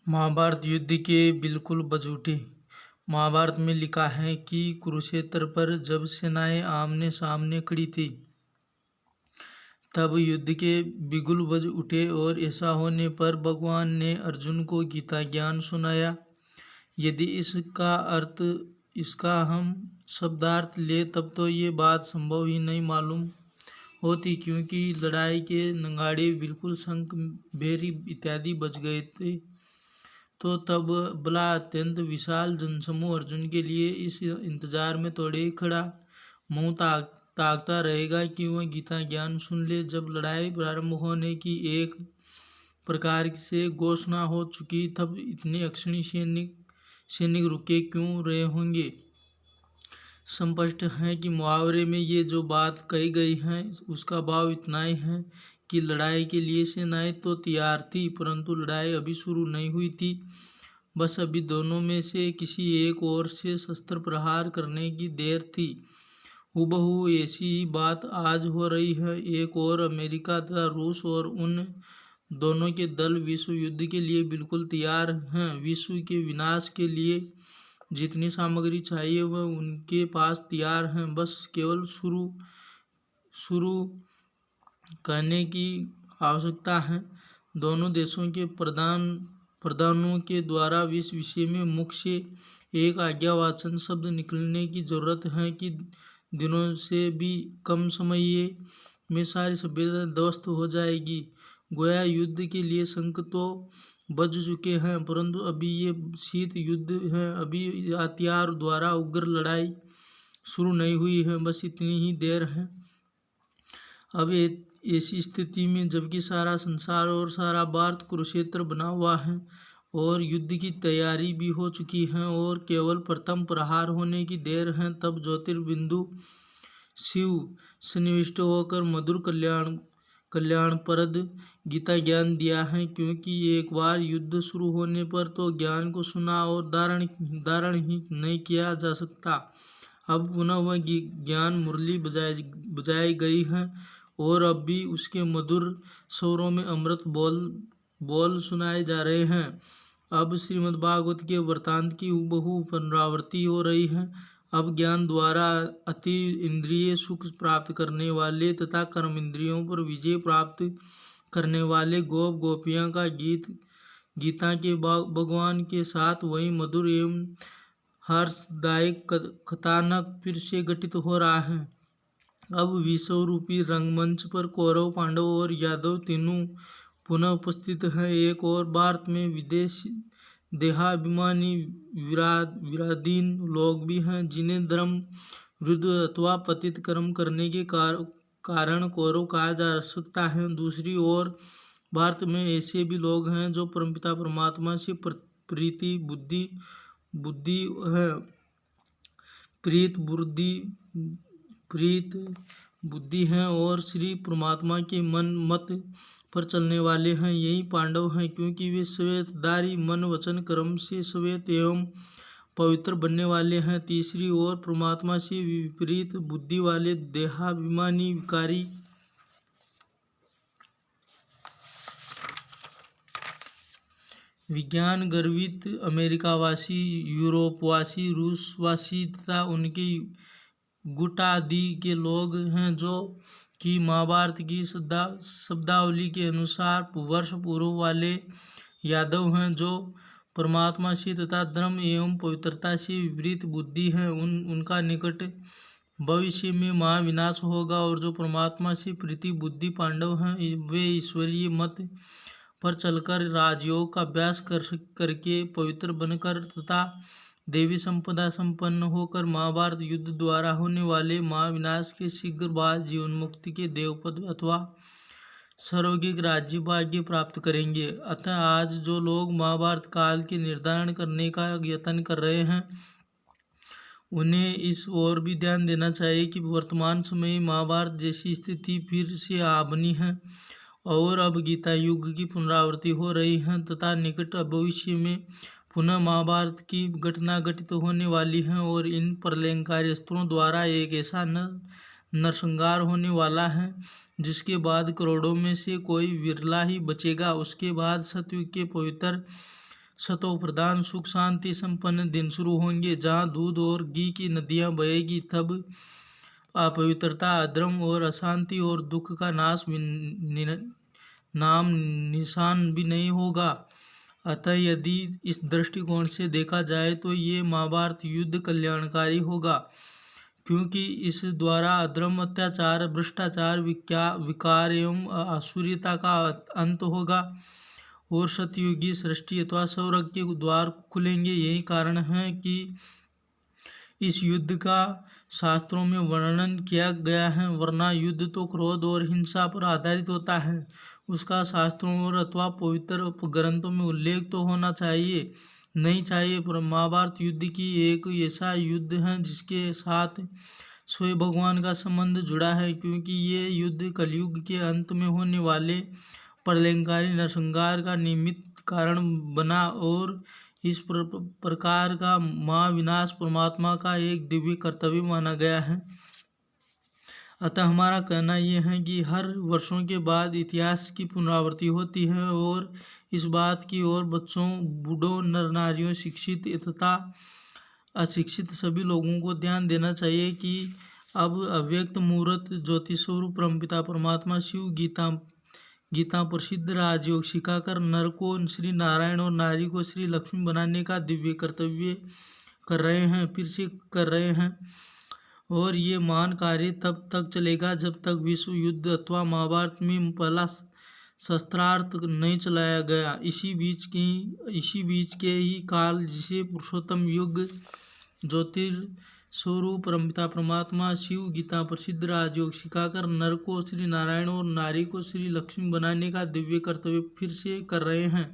महाभारत युद्ध के बिल्कुल बजूटे। महाभारत में लिखा है कि कुरुक्षेत्र पर जब सेनाएं आमने सामने खड़ी थी तब युद्ध के बिगुल बज उठे और ऐसा होने पर भगवान ने अर्जुन को गीता ज्ञान सुनाया। यदि इसका हम शब्दार्थ ले तब तो ये बात संभव ही नहीं मालूम होती, क्योंकि लड़ाई के नगाड़े बिल्कुल शंख भेरी इत्यादि बज गए थे। तो तब बला अत्यंत विशाल जनसमूह अर्जुन के लिए इस इंतजार में तोड़े खड़ा मुंह ताकता रहेगा कि वह गीता ज्ञान सुन ले। जब लड़ाई प्रारंभ होने की एक प्रकार से घोषणा हो चुकी तब इतने अक्षणी सैनिक रुके क्यों रहे होंगे। स्पष्ट है कि मुहावरे में ये जो बात कही गई है उसका भाव इतना ही है कि लड़ाई के लिए सेनाएं तो तैयार थी, परंतु लड़ाई अभी शुरू नहीं हुई थी। बस अभी दोनों में से किसी एक ओर से शस्त्र प्रहार करने की देर थी। हूबहू ऐसी ही बात आज हो रही है। एक और अमेरिका तथा रूस और उन दोनों के दल विश्व युद्ध के लिए बिल्कुल तैयार हैं। विश्व के विनाश के लिए जितनी सामग्री चाहिए वह उनके पास तैयार हैं, बस केवल शुरू करने की आवश्यकता है। दोनों देशों के प्रधानों के द्वारा इस विषय में मुख से एक आज्ञावाचन शब्द निकलने की जरूरत है कि दिनों से भी कम समय में सारी सभ्यता ध्वस्त हो जाएगी। गोया युद्ध के लिए शंख तो बज चुके हैं, परंतु अभी ये शीत युद्ध है। अभी हथियार द्वारा उग्र लड़ाई शुरू नहीं हुई है, बस इतनी ही देर है। अब ऐसी स्थिति में जबकि सारा संसार और सारा भारत कुरुक्षेत्र बना हुआ है और युद्ध की तैयारी भी हो चुकी है और केवल प्रथम प्रहार होने की देर है, तब ज्योतिर्बिंदु शिव सन्निविष्ट होकर मधुर कल्याणप्रद गीता ज्ञान दिया है। क्योंकि एक बार युद्ध शुरू होने पर तो ज्ञान को सुना और धारण ही नहीं किया जा सकता। अब पुनः वह ज्ञान मुरली बजाई गई है और अब भी उसके मधुर स्वरों में अमृत बोल सुनाए जा रहे हैं। अब श्रीमद्भागवत के वृत्तांत की हूबहू पुनरावृत्ति हो रही है। अब ज्ञान द्वारा अति इंद्रिय सुख प्राप्त करने वाले तथा कर्म इंद्रियों पर विजय प्राप्त करने वाले गोपियां का गीता के भगवान के साथ वही मधुर एवं हर्षदायक कथानक फिर से घटित हो रहा है। अब विश्व रूपी रंगमंच पर कौरव, पांडव और यादव तीनों पुनः उपस्थित हैं। एक और भारत में विदेश देहाभिमानी विराधीन लोग भी हैं, जिन्हें धर्म विरुद्ध अथवा पतित कर्म करने के कारण कौरव कहा जा सकता है। दूसरी ओर भारत में ऐसे भी लोग हैं जो परमपिता परमात्मा से प्रीत बुद्धि हैं और श्री परमात्मा के मत पर चलने वाले हैं। यही पांडव हैं, क्योंकि वे श्वेतधारी मन वचन कर्म से श्वेत एवं पवित्र बनने वाले हैं। तीसरी ओर परमात्मा से विपरीत बुद्धि वाले देहाभिमानी विकारी विज्ञान गर्वित अमेरिकावासी, यूरोपवासी, रूसवासी तथा उनके गुटादि के लोग हैं, जो कि महाभारत की शब्दावली के अनुसार वर्ष पूर्व वाले यादव हैं, जो परमात्मा से तथा धर्म एवं पवित्रता से विपरीत बुद्धि हैं। उनका निकट भविष्य में महाविनाश होगा। और जो परमात्मा से प्रीति बुद्धि पांडव हैं, वे ईश्वरीय मत पर चलकर राजयोग का अभ्यास करके पवित्र बनकर तथा देवी संपदा संपन्न होकर महाभारत युद्ध द्वारा होने वाले महाविनाश के शीघ्र बाद जीवन मुक्ति के देवपद अथवा सर्वगिक राज्य भाग्य प्राप्त करेंगे। अतः आज जो लोग महाभारत काल के निर्धारण करने का यत्न कर रहे हैं, उन्हें इस ओर भी ध्यान देना चाहिए कि वर्तमान समय महाभारत जैसी स्थिति फिर से आ बनी है और अब गीता युग की पुनरावृत्ति हो रही है तथा निकट भविष्य में पुनः महाभारत की घटना घटित होने वाली है और इन प्रलयंकारी अस्त्रों द्वारा एक ऐसा नरसंहार होने वाला है जिसके बाद करोड़ों में से कोई विरला ही बचेगा। उसके बाद सतयुग के पवित्र सतो प्रधान सुख शांति संपन्न दिन शुरू होंगे, जहाँ दूध और घी की नदियाँ बहेगी। तब अपवित्रता, अधर्म और अशांति और दुख का नाम निशान भी नहीं होगा। अतः यदि इस दृष्टिकोण से देखा जाए तो ये महाभारत युद्ध कल्याणकारी होगा, क्योंकि इस द्वारा अधर्म, अत्याचार, भ्रष्टाचार, विकार एवं आसुरियता का अंत होगा और सतयुगी सृष्टि अथवा स्वर्ग के द्वार खुलेंगे। यही कारण है कि इस युद्ध का शास्त्रों में वर्णन किया गया है, वरना युद्ध तो क्रोध और हिंसा पर आधारित होता है। उसका शास्त्रों और अथवा पवित्र ग्रंथों में उल्लेख तो होना चाहिए नहीं चाहिए, पर महाभारत युद्ध की एक ऐसा युद्ध है जिसके साथ स्वयं भगवान का संबंध जुड़ा है, क्योंकि ये युद्ध कलयुग के अंत में होने वाले प्रलयंकारी नरसंहार का निमित्त कारण बना और इस प्रकार का महाविनाश परमात्मा का एक दिव्य कर्तव्य माना गया है। अतः हमारा कहना यह है कि हर वर्षों के बाद इतिहास की पुनरावृत्ति होती है और इस बात की ओर बच्चों, बूढ़ों, नर नारियों, शिक्षित तथा अशिक्षित सभी लोगों को ध्यान देना चाहिए कि अब अव्यक्त मूर्त ज्योति स्वरूप परमपिता परमात्मा शिव गीता प्रसिद्ध राजयोग सिखाकर नर को श्री नारायण और नारी को श्री लक्ष्मी बनाने का दिव्य कर्तव्य कर रहे हैं, फिर से कर रहे हैं। और ये महान कार्य तब तक चलेगा जब तक विश्व युद्ध अथवा महाभारत में पहला शस्त्रार्थ नहीं चलाया गया। इसी बीच के ही काल, जिसे पुरुषोत्तम युग ज्योतिर्स्वरूप परमपिता परमात्मा शिव गीता प्रसिद्ध राजयोग सिखाकर नर को श्री नारायण और नारी को श्री लक्ष्मी बनाने का दिव्य कर्तव्य फिर से कर रहे हैं।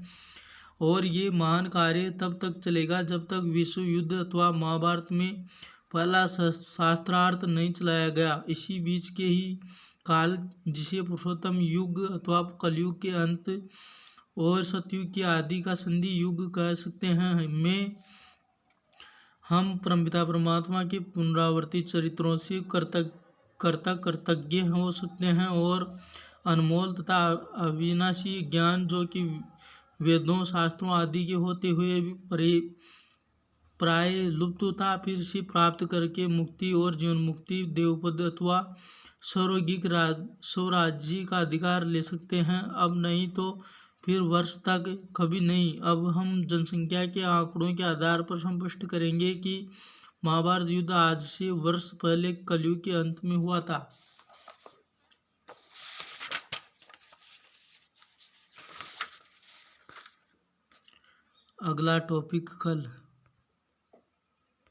और ये महान कार्य तब तक चलेगा जब तक विश्व युद्ध अथवा महाभारत में पहला शास्त्रार्थ नहीं चलाया गया। इसी बीच के ही काल, जिसे पुरुषोत्तम युग अथवा कलयुग के अंत और सतयुग के आदि का संधि युग कह सकते हैं, में हम परमपिता परमात्मा के पुनरावर्ती चरित्रों से कृतज्ञ हो सकते हैं और अनमोल तथा अविनाशी ज्ञान, जो कि वेदों, शास्त्रों आदि के होते हुए भी प्राय लुप्त था, फिर से प्राप्त करके मुक्ति और जीवन मुक्ति, देवपद अथवा स्वर्गिक स्वराज्य का अधिकार ले सकते हैं। अब नहीं तो फिर वर्ष तक कभी नहीं। अब हम जनसंख्या के आंकड़ों के आधार पर स्पष्ट करेंगे कि महाभारत युद्ध आज से वर्ष पहले कलयुग के अंत में हुआ था। अगला टॉपिक कल।